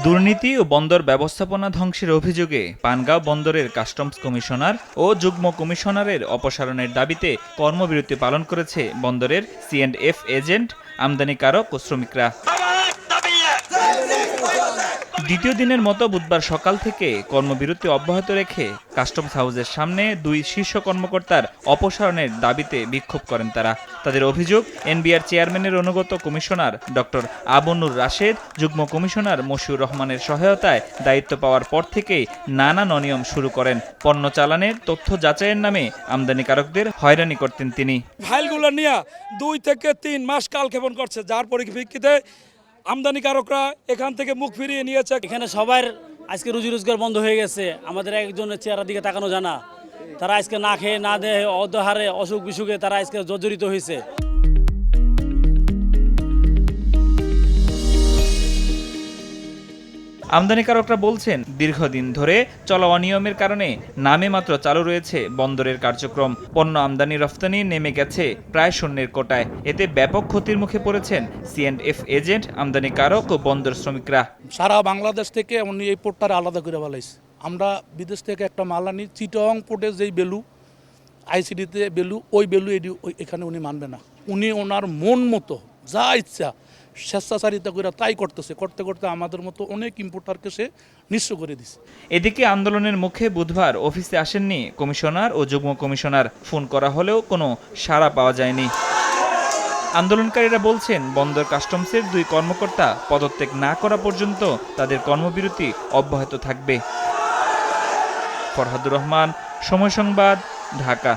দুর্নীতি ও বন্দর ব্যবস্থাপনা ধ্বংসের অভিযোগে পানগাঁও বন্দরের কাস্টমস কমিশনার ও যুগ্ম কমিশনারের অপসারণের দাবিতে কর্মবিরতি পালন করেছে বন্দরের C&F এজেন্ট, আমদানিকারক ও শ্রমিকরা। দ্বিতীয় দিনের মতো বুধবার সকাল থেকে কর্মবিরতি অব্যাহত রেখে কাস্টমস হাউসের সামনে দুই শীর্ষ কর্মকর্তার অপসারণের দাবিতে বিক্ষোভ করেন তারা। তাদের অভিযোগ, এনবিআর চেয়ারম্যানের অনুগত কমিশনার ডক্টর আবুনুর রাশেদ যুগ্ম কমিশনার মশিউর রহমানের সহায়তায় দায়িত্ব পাওয়ার পর থেকেই নানান অনিয়ম শুরু করেন। পণ্য চালানের তথ্য যাচাইয়ের নামে আমদানিকারকদের হয়রানি করতেন তিনি। ফাইলগুলো নিয়ে 2 থেকে 3 মাস কালক্ষেপণ করছে, যার পরিপ্রেক্ষিতে আমদানিকারকরা এখান থেকে মুখ ফিরিয়ে নিয়েছে। এখানে সবার আজকে রুজি রোজগার বন্ধ হয়ে গেছে, আমাদের একজনের চেহারার দিকে তাকানো জানা। তারা আজকে না খেয়ে না দেহে অর্ধহারে অসুখ বিসুখে তারা আজকে জর্জরিত হয়েছে। আমদানিকারকরা বলছেন, দীর্ঘদিন ধরে চলা অনিয়মের কারণে নামে মাত্র চালু রয়েছে বন্দরের কার্যক্রম। পণ্য আমদানি রফতানি নেমে গেছে প্রায় শূন্যের কোটায়। এতে ব্যাপক ক্ষতির মুখে পড়েছেন C&F এজেন্ট, আমদানিকারক ও বন্দর শ্রমিকরা। সারা বাংলাদেশ থেকে উনি এই পোর্টটারে আলাদা করে বলাইছে। আমরা বিদেশ থেকে একটা মাল আনি, চিটং পোর্টে যেই বেলু, ICD-তে বেলু, ওই বেলু এখানে উনি মানবে না। উনি ওনার মন মতো যা ইচ্ছা স্বেচ্ছাচারিতা করে তাই করতেছে। করতে করতে আমাদের মতো অনেক ইম্পোর্টারকে সে নিঃস্ব করে দিছে। এদিকে আন্দোলনের মুখে বুধবার অফিসে আসেননি কমিশনার ও যুগ্ম কমিশনার। ফোন করা হলেও কোনো সাড়া পাওয়া যায়নি। আন্দোলনকারীরা বলছেন, বন্দর কাস্টমসের 2 কর্মকর্তা পদত্যাগ না করা পর্যন্ত তাদের কর্মবিরতি অব্যাহত থাকবে। ফরহাদুর রহমান, সময় সংবাদ, ঢাকা।